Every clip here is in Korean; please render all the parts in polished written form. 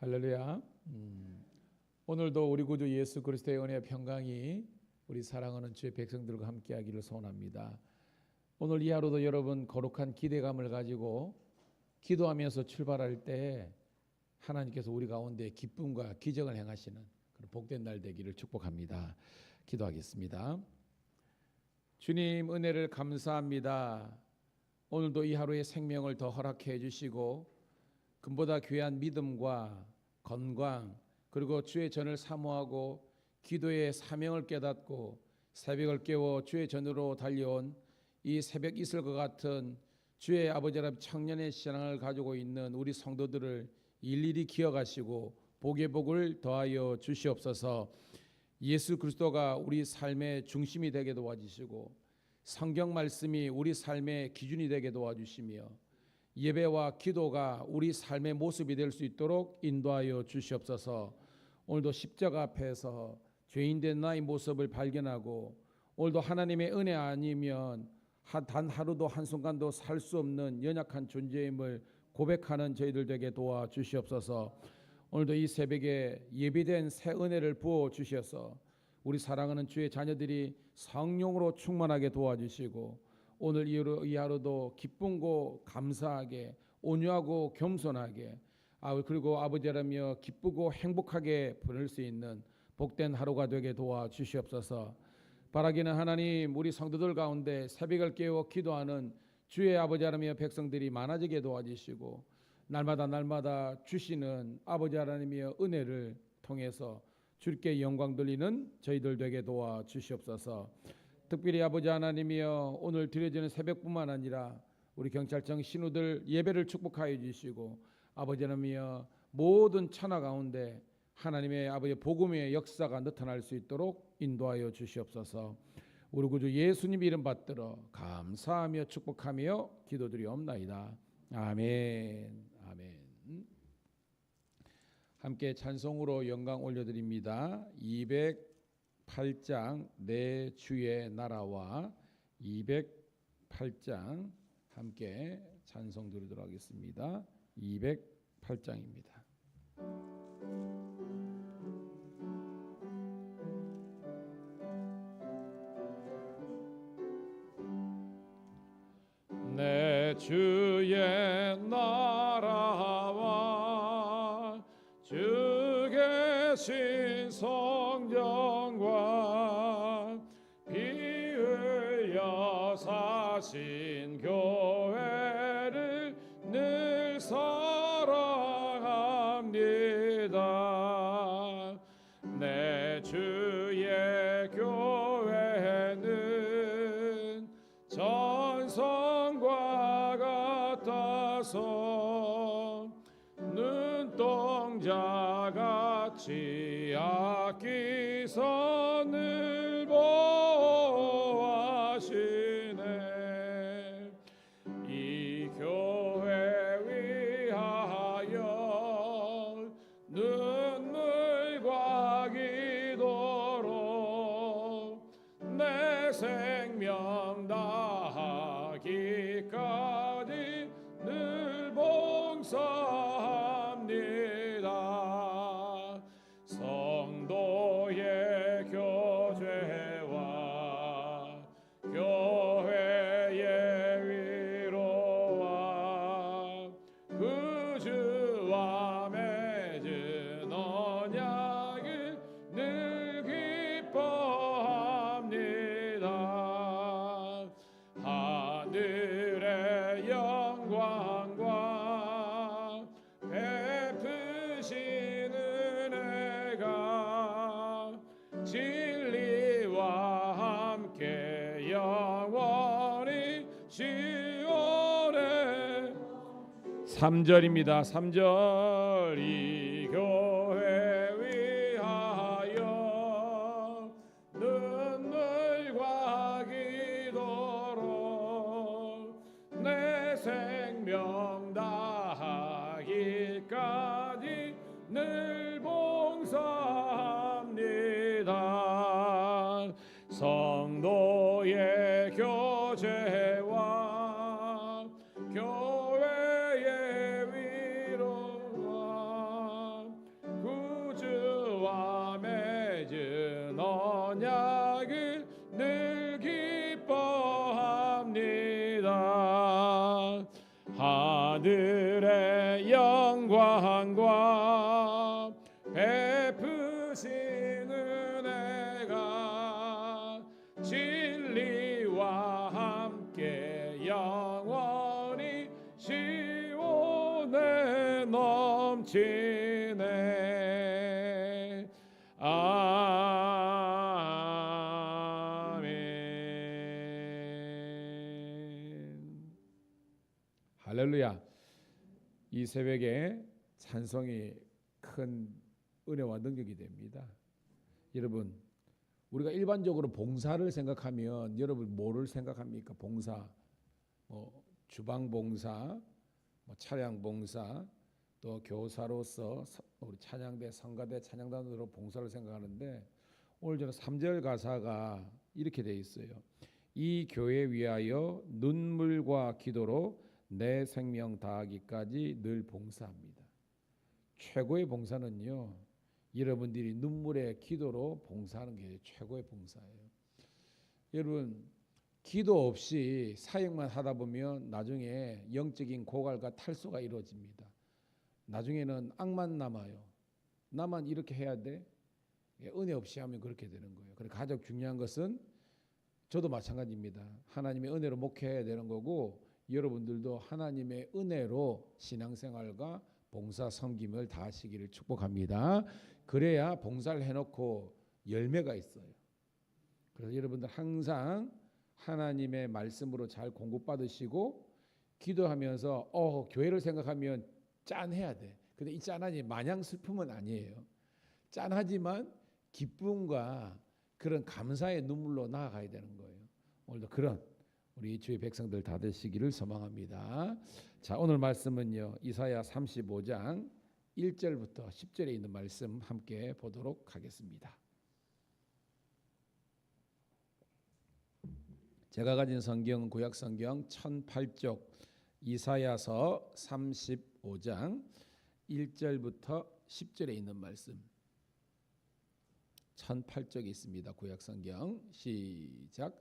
할렐루야. 오늘도 우리 구주 예수 그리스도의 은혜와 평강이 우리 사랑하는 주의 백성들과 함께하기를 소원합니다. 오늘 이 하루도 여러분 거룩한 기대감을 가지고 기도하면서 출발할 때 하나님께서 우리 가운데 기쁨과 기적을 행하시는 그런 복된 날 되기를 축복합니다. 기도하겠습니다. 주님 은혜를 감사합니다. 오늘도 이 하루의 생명을 더 허락해 주시고 금보다 귀한 믿음과 건강 그리고 주의 전을 사모하고 기도의 사명을 깨닫고 새벽을 깨워 주의 전으로 달려온 이 새벽 이슬과 같은 주의 아버지라 청년의 신앙을 가지고 있는 우리 성도들을 일일이 기억하시고 복의 복을 더하여 주시옵소서. 예수 그리스도가 우리 삶의 중심이 되게 도와주시고 성경 말씀이 우리 삶의 기준이 되게 도와주시며 예배와 기도가 우리 삶의 모습이 될 수 있도록 인도하여 주시옵소서. 오늘도 십자가 앞에서 죄인된 나의 모습을 발견하고 오늘도 하나님의 은혜 아니면 단 하루도 한순간도 살 수 없는 연약한 존재임을 고백하는 저희들 되게 도와주시옵소서. 오늘도 이 새벽에 예비된 새 은혜를 부어 주셔서 우리 사랑하는 주의 자녀들이 성령으로 충만하게 도와주시고 오늘 이 하루도 기쁨고 감사하게 온유하고 겸손하게 그리고 아버지라며 기쁘고 행복하게 보낼 수 있는 복된 하루가 되게 도와주시옵소서. 바라기는 하나님 우리 성도들 가운데 새벽을 깨워 기도하는 주의 아버지라며 백성들이 많아지게 도와주시고 날마다 주시는 아버지 하나님의 은혜를 통해서 주께 영광 돌리는 저희들 되게 도와주시옵소서. 특별히 아버지 하나님이여 오늘 드려지는 새벽뿐만 아니라 우리 경찰청 신우들 예배를 축복하여 주시고 아버지 하나님이여 모든 천하 가운데 하나님의 아버지 복음의 역사가 나타날 수 있도록 인도하여 주시옵소서. 우리 구주 예수님 이름 받들어 감사하며 축복하며 기도드리옵나이다. 아멘. 아멘. 함께 찬송으로 영광 올려드립니다. 208장 내 주의 나라와 208장 함께 찬송 드리도록 하겠습니다. 208장입니다. 내 주의 나라와 주 계신 성전과 피 흘려 사신 교회를 늘 사랑합니다. 내 주의 교회는 전성과 같아서 눈동자같이 아끼사 늘 보호하시네. 이 교회 위하여 눈물과 기도로 내 생명 다하기까지 늘 봉사합니다. 성도의 교제와 교회의 위로와 그 주와 맺은 언약을 늘 기뻐합니다. 하늘의 영광과 베푸신 은혜가 진리와 함께 영원히 시온에 3절입니다. 3절 이 교회 위하여 눈물과 기도로 내 생명 다하기까지 늘 봉사합니다. 성도의 교제와 교회의 위로와 아들의 영광과 베푸신 은혜가 진리와 함께 영원히 시온에 넘치네. 아멘. 할렐루야. 이 새벽에 찬송이 큰 은혜와 능력이 됩니다. 여러분, 우리가 일반적으로 봉사를 생각하면 여러분 뭐를 생각합니까? 봉사, 주방 봉사, 차량 봉사, 또 교사로서 우리 찬양대, 성가대, 찬양단으로 봉사를 생각하는데, 오늘 저는 3절 가사가 이렇게 돼 있어요. 이 교회 위하여 눈물과 기도로 내 생명 다하기까지 늘 봉사합니다. 최고의 봉사는요, 여러분들이 눈물의 기도로 봉사하는 게 최고의 봉사예요. 여러분, 기도 없이 사역만 하다 보면 나중에 영적인 고갈과 탈소가 이루어집니다. 나중에는 악만 남아요. 나만 이렇게 해야 돼? 은혜 없이 하면 그렇게 되는 거예요. 그래서 가장 중요한 것은, 저도 마찬가지입니다. 하나님의 은혜로 목회해야 되는 거고, 여러분들도 하나님의 은혜로 신앙생활과 봉사 섬김을 다하시기를 축복합니다. 그래야 봉사를 해놓고 열매가 있어요. 그래서 여러분들 항상 하나님의 말씀으로 잘 공급받으시고, 기도하면서 교회를 생각하면 짠해야 돼. 근데 이 짠하니 마냥 슬픔은 아니에요. 짠하지만 기쁨과 그런 감사의 눈물로 나아가야 되는 거예요. 오늘도 그런 우리 주의 백성들 다 되시기를 소망합니다. 자, 오늘 말씀은요, 이사야 35장 1절부터 10절에 있는 말씀 함께 보도록 하겠습니다. 제가 가진 성경, 구약 성경 1008쪽, 이사야서 35장 1절부터 10절에 있는 말씀, 1008쪽에 있습니다. 구약 성경 시작.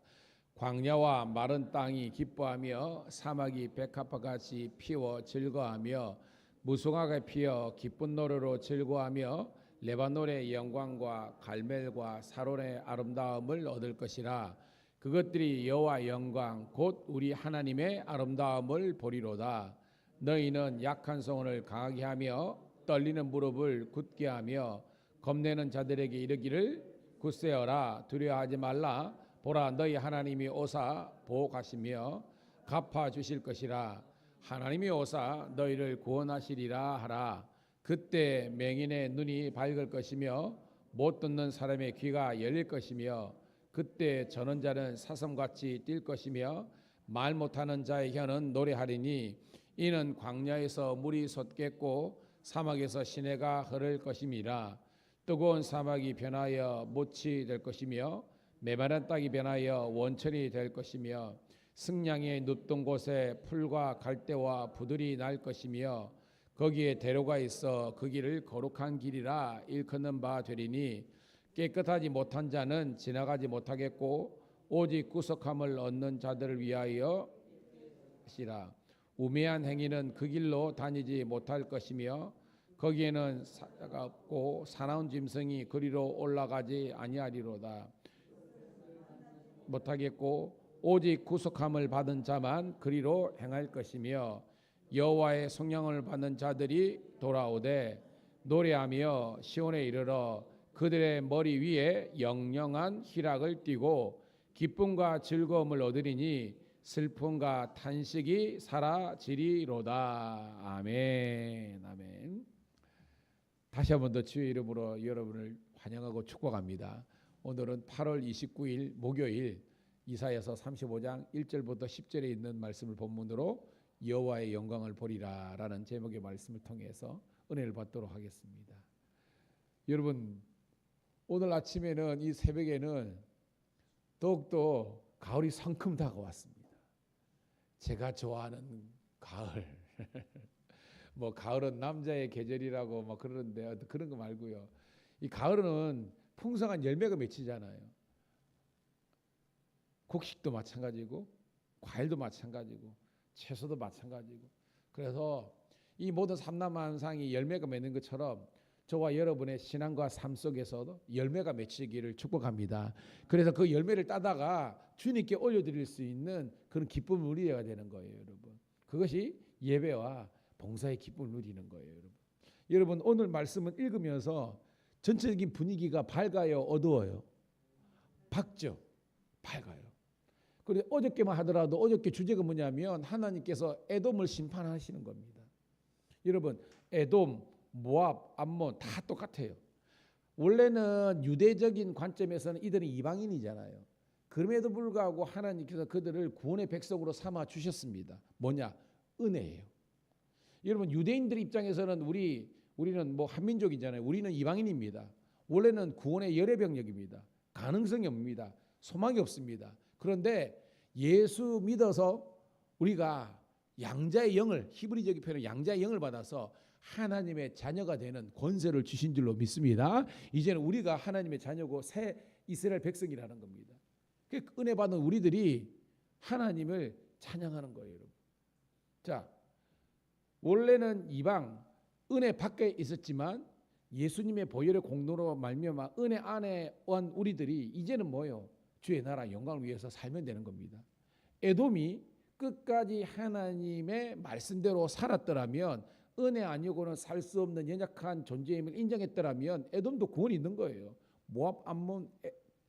광야와 마른 땅이 기뻐하며 사막이 백합화같이 피워 즐거하며 무성하게 피어 기쁜 노래로 즐거하며 레바논의 영광과 갈멜과 사론의 아름다움을 얻을 것이라. 그것들이 여호와 영광 곧 우리 하나님의 아름다움을 보리로다. 너희는 약한 성을 강하게 하며 떨리는 무릎을 굳게 하며 겁내는 자들에게 이르기를 굳세어라, 두려워하지 말라. 보라, 너희 하나님이 오사 보호하시며 갚아 주실 것이라. 하나님이 오사 너희를 구원하시리라 하라. 그때 맹인의 눈이 밝을 것이며 못 듣는 사람의 귀가 열릴 것이며 그때 저는 자는 사슴같이 뛸 것이며 말 못하는 자의 혀는 노래하리니 이는 광야에서 물이 솟겠고 사막에서 시내가 흐를 것임이라. 뜨거운 사막이 변하여 못이 될 것이며 메마른 땅이 변하여 원천이 될 것이며 승냥이 눕던 곳에 풀과 갈대와 부들이 날 것이며 거기에 대로가 있어 그 길을 거룩한 길이라 일컫는 바 되리니 깨끗하지 못한 자는 지나가지 못하겠고 오직 구속함을 얻는 자들을 위하여 시라. 우매한 행위는 그 길로 다니지 못할 것이며 거기에는 사자가 없고 사나운 짐승이 그리로 올라가지 아니하리로다. 못하겠고 오직 구속함을 받은 자만 그리로 행할 것이며 여호와의 성령을 받는 자들이 돌아오되 노래하며 시온에 이르러 그들의 머리 위에 영영한 희락을 띠고 기쁨과 즐거움을 얻으리니 슬픔과 탄식이 사라지리로다. 아멘. 아멘. 다시 한 번 더 주의 이름으로 여러분을 환영하고 축복합니다. 오늘은 8월 29일 목요일 이사야서 35장 1절부터 10절에 있는 말씀을 본문으로 여호와의 영광을 보리라 라는 제목의 말씀을 통해서 은혜를 받도록 하겠습니다. 여러분, 오늘 아침에는 이 새벽에는 더욱더 가을이 성큼 다가왔습니다. 제가 좋아하는 가을 뭐 가을은 남자의 계절이라고 뭐 그러는데 그런 거 말고요. 이 가을은 풍성한 열매가 맺히잖아요. 곡식도 마찬가지고 과일도 마찬가지고 채소도 마찬가지고 그래서 이 모든 삼라만상이 열매가 맺는 것처럼 저와 여러분의 신앙과 삶 속에서도 열매가 맺히기를 축복합니다. 그래서 그 열매를 따다가 주님께 올려드릴 수 있는 그런 기쁨을 누리게 되는 거예요, 여러분. 그것이 예배와 봉사의 기쁨을 누리는 거예요, 여러분. 여러분, 오늘 말씀을 읽으면서 전체적인 분위기가 밝아요, 어두워요? 밝죠? 밝아요. 그리고 어저께만 하더라도 어저께 주제가 뭐냐면 하나님께서 에돔을 심판하시는 겁니다. 여러분, 에돔, 모압, 암몬 다 똑같아요. 원래는 유대적인 관점에서는 이들은 이방인이잖아요. 그럼에도 불구하고 하나님께서 그들을 구원의 백성으로 삼아 주셨습니다. 뭐냐? 은혜예요. 여러분, 유대인들 입장에서는 우리는 뭐 한민족이잖아요. 우리는 이방인입니다. 원래는 구원의 열애병력입니다. 가능성이 없습니다. 소망이 없습니다. 그런데 예수 믿어서 우리가 양자의 영을, 히브리적인 표현은 양자의 영을 받아서 하나님의 자녀가 되는 권세를 주신 줄로 믿습니다. 이제는 우리가 하나님의 자녀고 새 이스라엘 백성이라는 겁니다. 그 은혜 받은 우리들이 하나님을 찬양하는 거예요, 여러분. 자, 원래는 이방 은혜 밖에 있었지만 예수님의 보혈의 공로로 말미암아 은혜 안에 온 우리들이 이제는 뭐요? 주의 나라 영광을 위해서 살면 되는 겁니다. 에돔이 끝까지 하나님의 말씀대로 살았더라면, 은혜 아니고는 살 수 없는 연약한 존재임을 인정했더라면 에돔도 구원이 있는 거예요. 모압, 암몬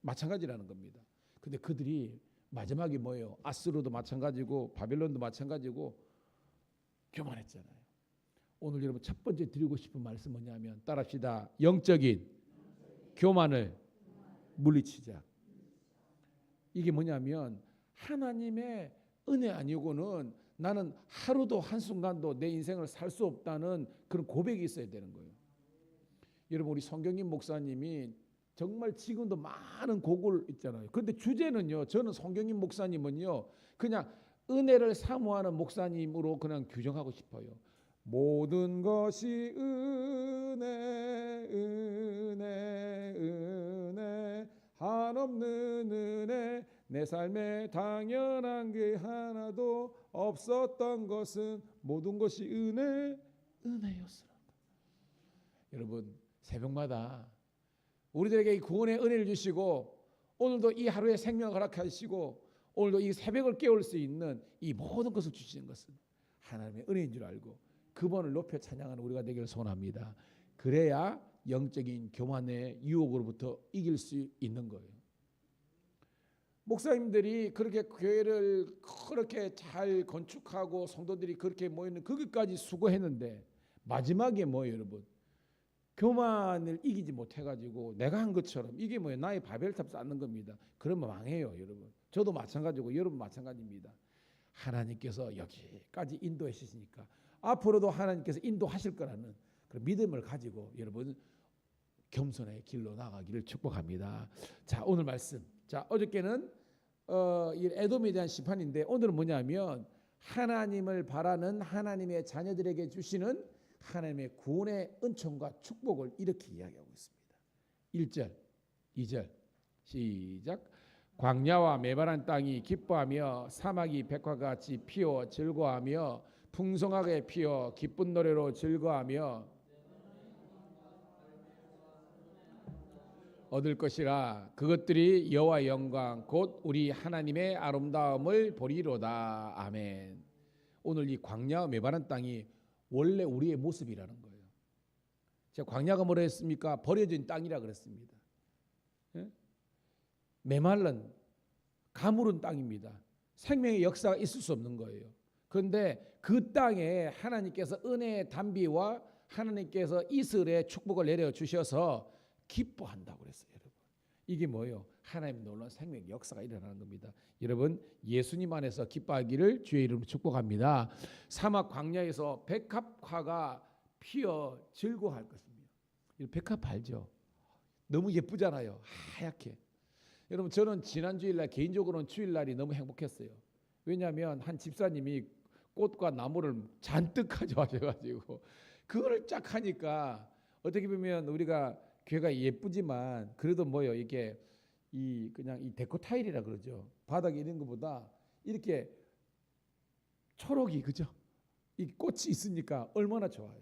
마찬가지라는 겁니다. 근데 그들이 마지막에 뭐예요? 아스루도 마찬가지고 바벨론도 마찬가지고 교만했잖아요. 오늘 여러분 첫 번째 드리고 싶은 말씀 뭐냐면, 따라합시다. 영적인 교만을 물리치자. 이게 뭐냐면 하나님의 은혜 아니고는 나는 하루도 한순간도 내 인생을 살 수 없다는 그런 고백이 있어야 되는 거예요. 여러분, 우리 성경님 목사님이 정말 지금도 많은 곡을 있잖아요. 그런데 주제는요, 저는 성경님 목사님은요 그냥 은혜를 사모하는 목사님으로 그냥 규정하고 싶어요. 모든 것이 은혜, 은혜, 은혜, 한없는 은혜, 내 삶에 당연한 게 하나도 없었던 것은 모든 것이 은혜, 은혜였으라. 여러분, 새벽마다 우리들에게 이 구원의 은혜를 주시고 오늘도 이 하루의 생명을 허락하시고 오늘도 이 새벽을 깨울 수 있는 이 모든 것을 주시는 것은 하나님의 은혜인 줄 알고 그분을 높여 찬양하는 우리가 되기를 소원합니다. 그래야 영적인 교만의 유혹으로부터 이길 수 있는 거예요. 목사님들이 그렇게 교회를 그렇게 잘 건축하고 성도들이 그렇게 모이는 거기까지 수고했는데 마지막에 뭐예요, 여러분? 교만을 이기지 못해가지고 내가 한 것처럼 이게 뭐예요? 나의 바벨탑 쌓는 겁니다. 그러면 망해요, 여러분. 저도 마찬가지고 여러분 마찬가지입니다. 하나님께서 여기까지 인도해 주시니까 앞으로도 하나님께서 인도하실 거라는 그런 믿음을 가지고 여러분 겸손의 길로 나가기를 축복합니다. 자, 오늘 말씀. 자, 어저께는 이 에돔에 대한 심판인데 오늘은 뭐냐면 하나님을 바라는 하나님의 자녀들에게 주시는 하나님의 구원의 은총과 축복을 이렇게 이야기하고 있습니다. 1절, 2절 시작. 광야와 메마른 땅이 기뻐하며 사막이 백화같이 피어 즐거워하며 풍성하게 피어 기쁜 노래로 즐거워하며 얻을 것이라. 그것들이 여호와의 영광 곧 우리 하나님의 아름다움을 보리로다. 아멘. 오늘 이 광야와 메마른 땅이 원래 우리의 모습이라는 거예요. 제가 광야가 뭐라 했습니까? 버려진 땅이라 그랬습니다. 예? 메말른 가물은 땅입니다. 생명의 역사가 있을 수 없는 거예요. 그런데 그 땅에 하나님께서 은혜의 단비와 하나님께서 이스라엘의 축복을 내려주셔서 기뻐한다고 그랬어요. 여러분, 이게 뭐예요? 하나님 놀라운 생명의 역사가 일어나는 겁니다. 여러분, 예수님 안에서 기뻐하기를 주의 이름으로 축복합니다. 사막 광야에서 백합화가 피어 즐거워할 것입니다. 백합 알죠? 너무 예쁘잖아요. 하얗게. 여러분, 저는 지난 주일날 개인적으로는 주일날이 너무 행복했어요. 왜냐하면 한 집사님이 꽃과 나무를 잔뜩 가져와셔가지고 그거를 쫙 하니까 어떻게 보면 우리가 교회가 예쁘지만 그래도 뭐요, 이게 그냥 이 데코 타일이라 그러죠. 바닥에 있는 것보다 이렇게 초록이, 그죠? 이 꽃이 있으니까 얼마나 좋아요.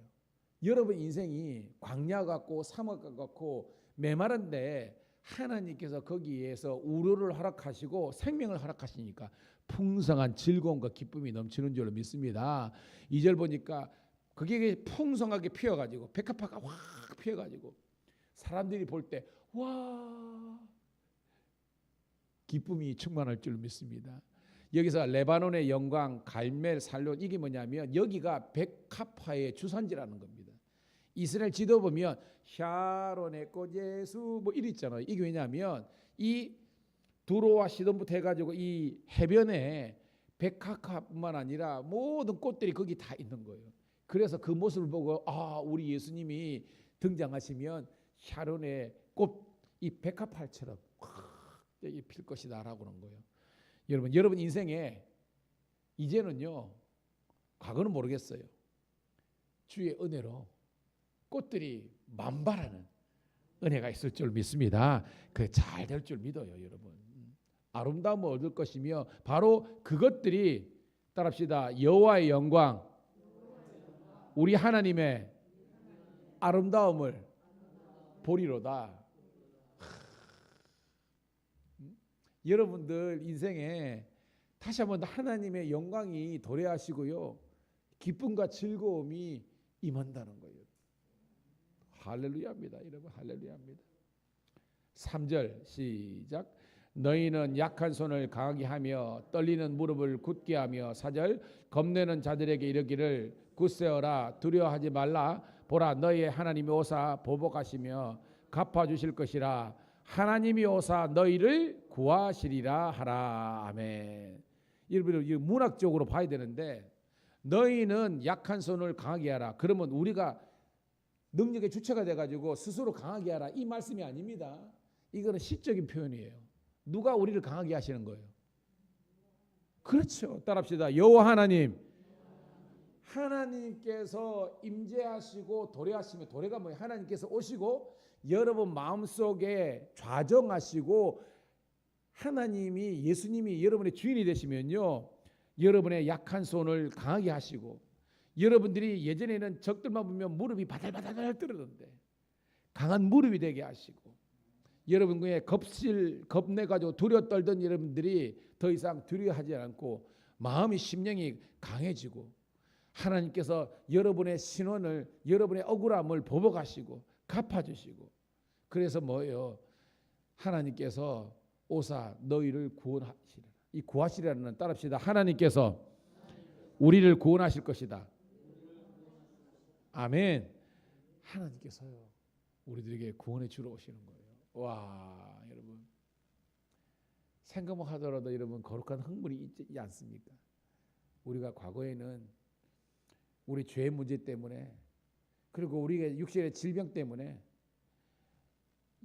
여러분 인생이 광야 같고 사막 같고 메마른데 하나님께서 거기에서 우료를 허락하시고 생명을 허락하시니까 풍성한 즐거움과 기쁨이 넘치는 줄로 믿습니다. 2절 보니까 그게 풍성하게 피어가지고 백합화가 확 피어가지고 사람들이 볼 때 와 기쁨이 충만할 줄 믿습니다. 여기서 레바논의 영광, 갈멜, 살론 이게 뭐냐면 여기가 백합화의 주산지라는 겁니다. 이스라엘 지도 보면 샤론의 꽃 예수 뭐 이리 있잖아요. 이게 왜냐하면 이 두로와 시돈부터 해가지고 이 해변에 백합화뿐만 아니라 모든 꽃들이 거기 다 있는 거예요. 그래서 그 모습을 보고 우리 예수님이 등장하시면 샤론의 꽃 이 백합화처럼 여기 필 것이다라고 그런 거예요. 여러분 인생에 이제는요 과거는 모르겠어요. 주의 은혜로 꽃들이 만발하는 은혜가 있을 줄 믿습니다. 그 잘 될 줄 믿어요, 여러분. 아름다움을 얻을 것이며 바로 그것들이 따라합시다. 여호와의 영광, 우리 하나님의 아름다움을 보리로다. 여러분들 인생에 다시 한번 하나님의 영광이 도래하시고요 기쁨과 즐거움이 임한다는 거예요. 할렐루야입니다. 여러분 할렐루야입니다. 3절 시작. 너희는 약한 손을 강하게 하며 떨리는 무릎을 굳게 하며 4절 겁내는 자들에게 이르기를 굳세어라 두려워하지 말라 보라 너희의 하나님이 오사 보복하시며 갚아주실 것이라 하나님이 오사 너희를 구하시리라 하라. 아멘. 여러분 문학적으로 봐야 되는데 너희는 약한 손을 강하게 하라. 그러면 우리가 능력의 주체가 돼가지고 스스로 강하게 하라 이 말씀이 아닙니다. 이거는 시적인 표현이에요. 누가 우리를 강하게 하시는 거예요? 그렇죠. 따라합시다. 여호와 하나님. 하나님께서 임재하시고 도래하시며 도래가 뭐예요? 하나님께서 오시고 여러분 마음속에 좌정하시고 하나님이 예수님이 여러분의 주인이 되시면요 여러분의 약한 손을 강하게 하시고 여러분들이 예전에는 적들만 보면 무릎이 바달바달 떨었는데 강한 무릎이 되게 하시고 여러분의 겁내가지고 두려워 떨던 여러분들이 더 이상 두려워하지 않고 마음이 심령이 강해지고 하나님께서 여러분의 신원을 여러분의 억울함을 보복하시고 갚아주시고 그래서 뭐예요? 하나님께서 오사 너희를 구원하시리라. 이 구하시리라는 따라합시다. 하나님께서 우리를 구원하실 것이다. 아멘. 하나님께서요 우리들에게 구원해 주러 오시는 거예요. 와 여러분 생각만 하더라도 여러분 거룩한 흥분이 있지 않습니까? 우리가 과거에는 우리 죄의 문제 때문에 그리고 우리의 육신의 질병 때문에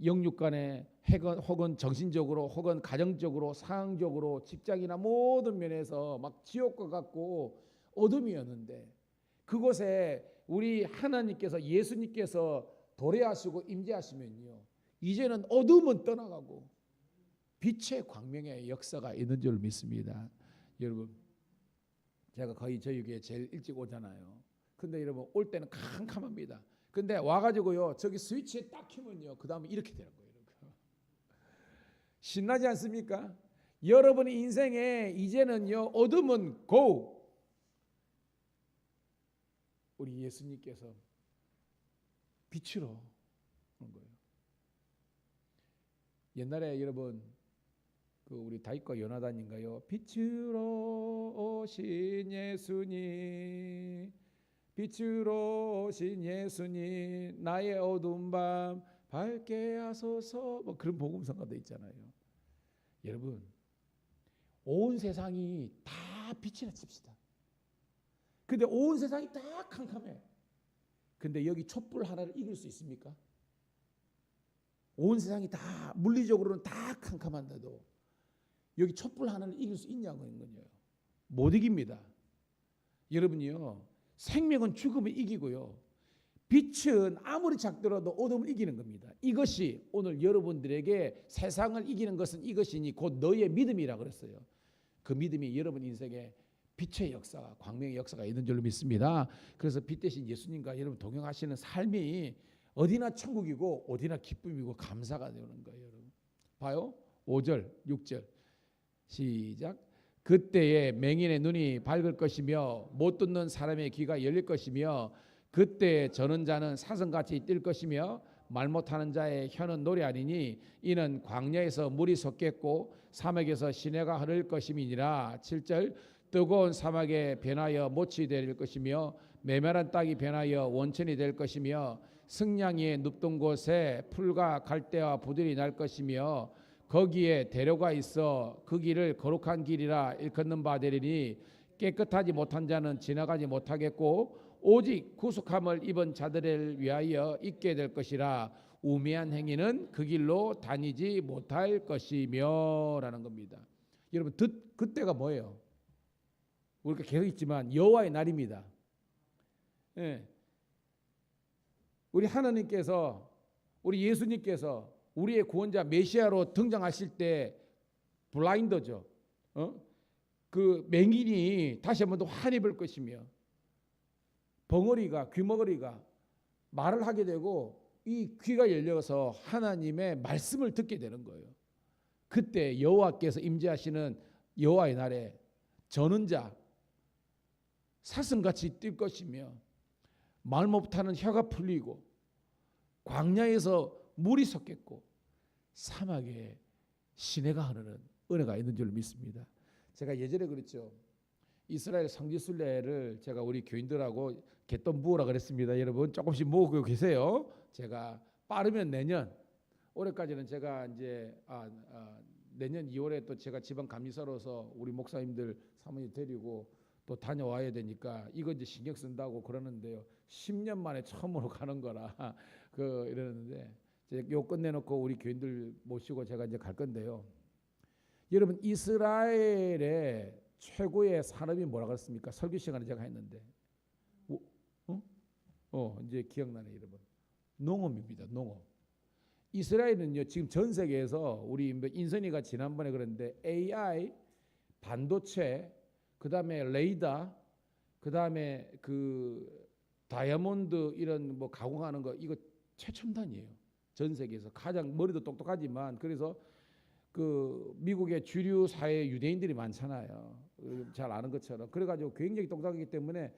영육 간에 혹은 정신적으로 혹은 가정적으로 상황적으로 직장이나 모든 면에서 막 지옥과 같고 어둠이었는데 그곳에 우리 하나님께서 예수님께서 도래하시고 임재하시면요 이제는 어둠은 떠나가고 빛의 광명의 역사가 있는 줄 믿습니다. 여러분 제가 거의 저희 교회 제일 일찍 오잖아요. 근데 여러분 올 때는 캄캄합니다. 근데 와가지고요 저기 스위치에 딱 켜면요 그 다음에 이렇게 되는 거예요. 신나지 않습니까? 여러분의 인생에 이제는요 어둠은 고 우리 예수님께서 빛으로 하는 거예요. 옛날에 여러분 그 우리 다윗과 요나단인가요? 빛으로 오신 예수님 빛으로 오신 예수님 나의 어두운 밤 밝게 하소서 뭐 그런 복음성가도 있잖아요. 여러분 온 세상이 다 빛이라 칩시다. 근데 온 세상이 다 캄캄해. 근데 여기 촛불 하나를 이길 수 있습니까? 온 세상이 다 물리적으로는 다 캄캄한데도 여기 촛불 하나를 이길 수 있냐고 하는 거예요. 못 이깁니다. 여러분이요 생명은 죽음을 이기고요 빛은 아무리 작더라도 어둠을 이기는 겁니다. 이것이 오늘 여러분들에게 세상을 이기는 것은 이것이니 곧 너희의 믿음이라 그랬어요. 그 믿음이 여러분 인생에 빛의 역사가, 광명의 역사가 있는 줄로 믿습니다. 그래서 빛 대신 예수님과 여러분 동행하시는 삶이 어디나 천국이고 어디나 기쁨이고 감사가 되는 거예요. 여러분 봐요. 5절 6절 시작. 그때에 맹인의 눈이 밝을 것이며 못 듣는 사람의 귀가 열릴 것이며 그때 저는 자는 사슴같이 뛸 것이며 말 못하는 자의 혀는 노래하리니 이는 광야에서 물이 솟겠고 사막에서 시내가 흐를 것임이니라. 7절. 뜨거운 사막에 변하여 못이 될 것이며 메마른 땅이 변하여 원천이 될 것이며 승냥이의 눕던 곳에 풀과 갈대와 부들이 날 것이며 거기에 대로가 있어 그 길을 거룩한 길이라 일컫는 바 되리니 깨끗하지 못한 자는 지나가지 못하겠고 오직 구속함을 입은 자들을 위하여 있게 될 것이라. 우매한 행위는 그 길로 다니지 못할 것이며 라는 겁니다. 여러분 그때가 뭐예요? 우리가 계속 있지만 여호와의 날입니다. 예. 우리 하나님께서 우리 예수님께서 우리의 구원자 메시아로 등장하실 때 블라인더죠. 그 맹인이 다시 한번 더 환히 볼 것이며 벙어리가 귀머거리가 말을 하게 되고 이 귀가 열려서 하나님의 말씀을 듣게 되는 거예요. 그때 여호와께서 임재하시는 여호와의 날에 저는 자 사슴같이 뛸 것이며 말 못하는 혀가 풀리고 광야에서 물이 솟겠고 사막에 시내가 흐르는 은혜가 있는 줄 믿습니다. 제가 예전에 그랬죠. 이스라엘 성지순례를 제가 우리 교인들하고 갯돈 모으라 그랬습니다. 여러분 조금씩 모으고 계세요. 제가 빠르면 내년 올해까지는 제가 이제 내년 2월에 또 제가 지방 감리사로서 우리 목사님들 사모님 데리고 또 다녀와야 되니까 이거 이제 신경 쓴다고 그러는데요. 10년 만에 처음으로 가는 거라 이러는데 요 끝내놓고 우리 교인들 모시고 제가 이제 갈 건데요. 여러분 이스라엘의 최고의 산업이 뭐라 그랬습니까? 설교 시간에 제가 했는데 이제 기억나네 여러분. 농업입니다. 농업. 이스라엘은요 지금 전 세계에서 우리 인선이가 지난번에 그랬는데 AI, 반도체, 그 다음에 레이더, 그 다음에 그 다이아몬드 이런 뭐 가공하는 거 이거 최첨단이에요. 전 세계에서 가장 머리도 똑똑하지만 그래서 그 미국의 주류 사회 유대인들이 많잖아요. 잘 아는 것처럼 그래가지고 굉장히 똑똑하기 때문에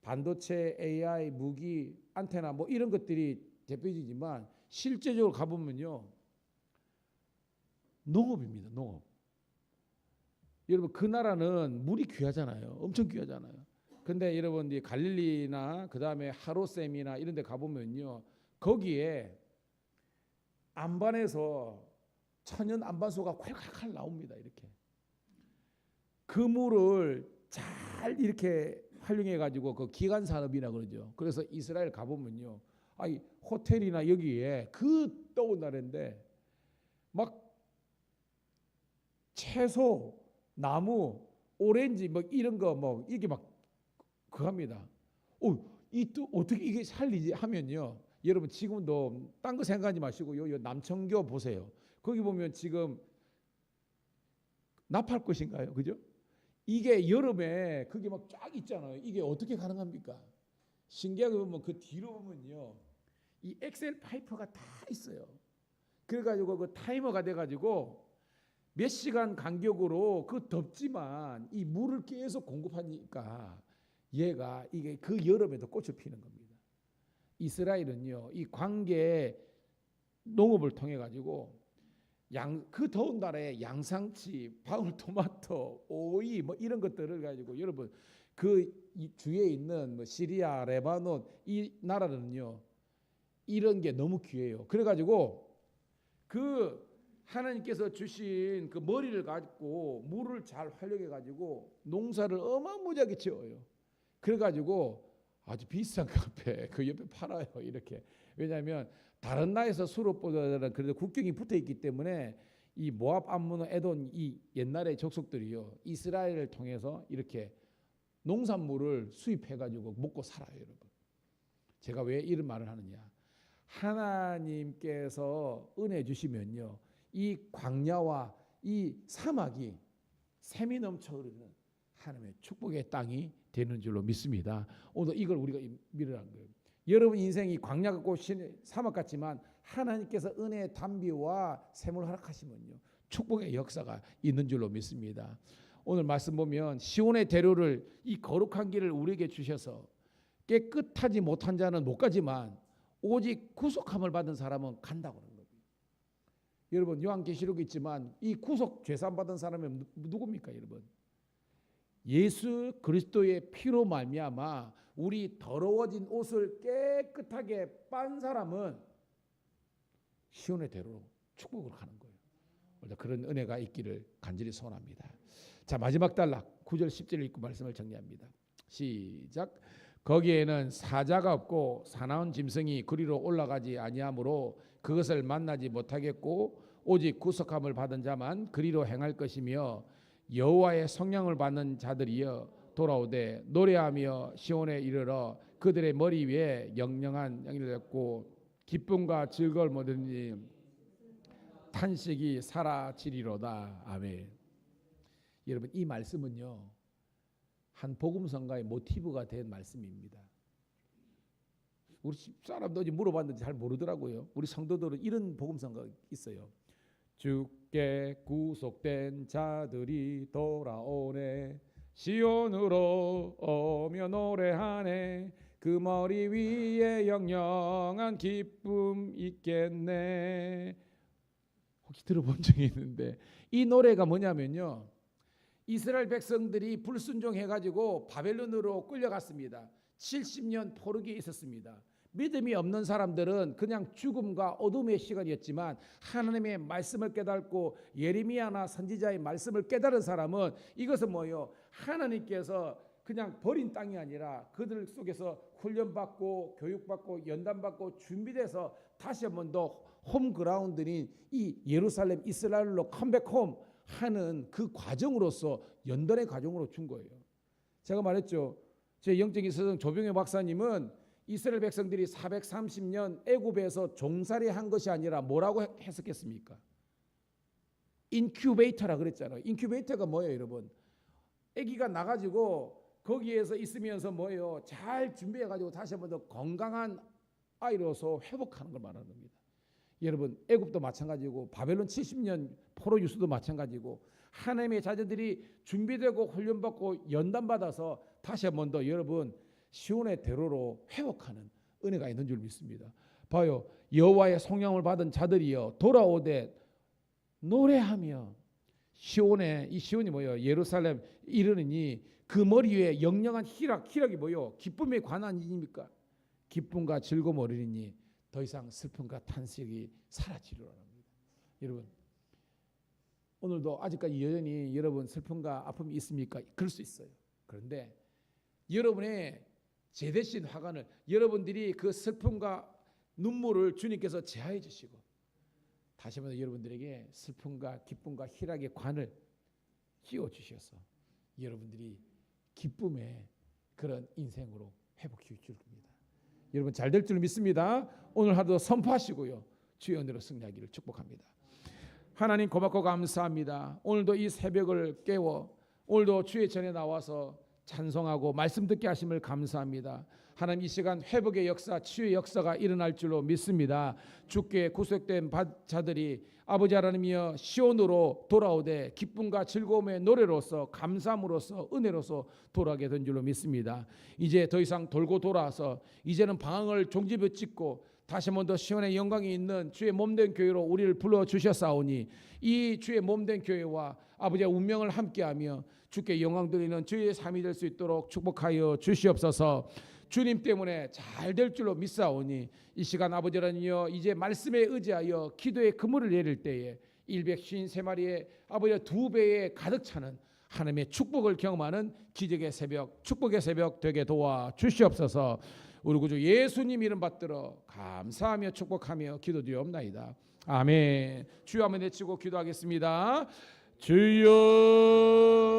반도체, AI, 무기, 안테나 뭐 이런 것들이 대표적이지만 실제적으로 가보면요 농업입니다. 농업. 여러분 그 나라는 물이 귀하잖아요. 엄청 귀하잖아요. 근데 여러분 갈릴리나 그 다음에 하로셈이나 이런 데 가보면요 거기에 안반에서 천연 안반수가 콸콸콸 나옵니다. 이렇게 그 물을 잘 이렇게 활용해 가지고 그 기간 산업이라 그러죠. 그래서 이스라엘 가보면요 호텔이나 여기에 그 더운 날인데 막 채소, 나무, 오렌지 뭐 이런 거 뭐 이게 막 그겁니다. 이 또 어떻게 이게 살리지 하면요. 여러분 지금도 딴 거 생각하지 마시고 요 남청교 보세요. 거기 보면 지금 나팔 것인가요? 그죠? 이게 여름에 그게 막 쫙 있잖아요. 이게 어떻게 가능합니까? 신기하게 보면 그 뒤로 보면요. 이 엑셀 파이프가 다 있어요. 그래가지고 그 타이머가 돼가지고 몇 시간 간격으로 그 덥지만 이 물을 계속 공급하니까 얘가 이게 그 여름에도 꽃을 피는 겁니다. 이스라엘은요 이 관계 농업을 통해 가지고 그 더운 날에 양상치, 방울토마토, 오이 뭐 이런 것들을 가지고 여러분 그 주위에 있는 뭐 시리아, 레바논 이 나라는요 이런 게 너무 귀해요. 그래가지고 그 하나님께서 주신 그 머리를 가지고 물을 잘 활용해 가지고 농사를 어마무지하게 지어요. 그래가지고 아주 비싼 카페 그 옆에 팔아요. 이렇게. 왜냐하면 다른 나라에서 수로보다는 그래도 국경이 붙어 있기 때문에 이 모압, 암몬, 에돔 이 옛날의 족속들이요 이스라엘을 통해서 이렇게 농산물을 수입해 가지고 먹고 살아요. 여러분. 제가 왜 이런 말을 하느냐? 하나님께서 은혜 주시면요 이 광야와 이 사막이 샘이 넘쳐 흐르는 하나님의 축복의 땅이 되는 줄로 믿습니다. 오늘 이걸 우리가 믿으라는 거예요. 여러분 인생이 광야 같고 사막 같지만 하나님께서 은혜의 담비와 샘을 허락하시면요 축복의 역사가 있는 줄로 믿습니다. 오늘 말씀 보면 시온의 대로를 이 거룩한 길을 우리에게 주셔서 깨끗하지 못한 자는 못 가지만 오직 구속함을 받은 사람은 간다고 하는 거예요. 여러분 요한계시록이 있지만 이 구속 죄산 받은 사람은 누굽니까 여러분? 예수 그리스도의 피로 말미암아 우리 더러워진 옷을 깨끗하게 빤 사람은 시온의 대로로 축복을 하는 거예요. 그런 은혜가 있기를 간절히 소원합니다. 자, 마지막 단락 9절 10절 읽고 말씀을 정리합니다. 시작. 거기에는 사자가 없고 사나운 짐승이 그리로 올라가지 아니하므로 그것을 만나지 못하겠고 오직 구속함을 받은 자만 그리로 행할 것이며 여호와의 성령을 받는 자들이여 돌아오되 노래하며 시온에 이르러 그들의 머리 위에 영영한 영이 되었고 기쁨과 즐거움을 얻으니 탄식이 사라지리로다. 아멘. 여러분 이 말씀은요 한 복음성가의 모티브가 된 말씀입니다. 우리 사람들이 물어봤는데 잘 모르더라고요. 우리 성도들은 이런 복음성가가 있어요. 주께 구속된 자들이 돌아오네 시온으로 오며 노래하네 그 머리 위에 영영한 기쁨 있겠네. 혹시 들어본 적이 있는데 이 노래가 뭐냐면요 이스라엘 백성들이 불순종해가지고 바벨론으로 끌려갔습니다. 70년 포로기에 있었습니다. 믿음이 없는 사람들은 그냥 죽음과 어둠의 시간이었지만 하나님의 말씀을 깨닫고 예레미야나 선지자의 말씀을 깨달은 사람은 이것은 뭐예요? 하나님께서 그냥 버린 땅이 아니라 그들 속에서 훈련받고 교육받고 연단받고 준비돼서 다시 한 번 더 홈그라운드인 이 예루살렘 이스라엘로 컴백홈 하는 그 과정으로서 연단의 과정으로 준 거예요. 제가 말했죠. 제 영적인 스승 조병현 박사님은 이스라엘 백성들이 430년 애굽에서 종살이 한 것이 아니라 뭐라고 해석했습니까? 인큐베이터라 그랬잖아요. 인큐베이터가 뭐예요, 여러분? 아기가 나가지고 거기에서 있으면서 뭐예요? 잘 준비해가지고 다시 한번 더 건강한 아이로서 회복하는 걸 말하는 겁니다. 여러분 애굽도 마찬가지고 바벨론 70년 포로 유수도 마찬가지고 하나님의 자녀들이 준비되고 훈련받고 연단받아서 다시 한번 더 여러분 시온의 대로로 회복하는 은혜가 있는 줄 믿습니다. 봐요. 여호와의 성령을 받은 자들이여 돌아오되 노래하며 시온에 이 시온이 뭐예요? 예루살렘 이르느니 그 머리 위에 영영한 희락이 뭐예요? 기쁨에 관한 일입니까? 기쁨과 즐거움 얻으리니 더 이상 슬픔과 탄식이 사라지리라 합니다. 여러분 오늘도 아직까지 여전히 여러분 슬픔과 아픔이 있습니까? 그럴 수 있어요. 그런데 여러분의 제대신 화관을 여러분들이 그 슬픔과 눈물을 주님께서 제하해 주시고 다시 한번 여러분들에게 슬픔과 기쁨과 희락의 관을 씌워 주셔서 여러분들이 기쁨의 그런 인생으로 회복해 줄 겁니다. 여러분 잘 될 줄 믿습니다. 오늘 하루도 선포하시고요. 주의 은혜로 승리하기를 축복합니다. 하나님 고맙고 감사합니다. 오늘도 이 새벽을 깨워 오늘도 주의 전에 나와서 찬송하고 말씀 듣게 하심을 감사합니다. 하나님 이 시간 회복의 역사, 치유의 역사가 일어날 줄로 믿습니다. 주께 구속된 자들이 아버지 하나님이여 시온으로 돌아오되 기쁨과 즐거움의 노래로서 감사함으로써 은혜로서 돌아가게 된 줄로 믿습니다. 이제 더 이상 돌고 돌아서 이제는 방황을 종지부 찍고 다시 한번 더 시온의 영광이 있는 주의 몸된 교회로 우리를 불러주셨사오니 이 주의 몸된 교회와 아버지의 운명을 함께하며 주께 영광 드리는 주의 삶이 될 수 있도록 축복하여 주시옵소서. 주님 때문에 잘 될 줄로 믿사오니 이 시간 아버지라니여 이제 말씀에 의지하여 기도의 그물을 내릴 때에 153마리의 아버지의 2배에 가득 차는 하나님의 축복을 경험하는 기적의 새벽, 축복의 새벽 되게 도와 주시옵소서. 우리 구주 예수님 이름 받들어 감사하며 축복하며 기도드리옵나이다. 아멘. 주여 한번 외치고 기도하겠습니다. 주여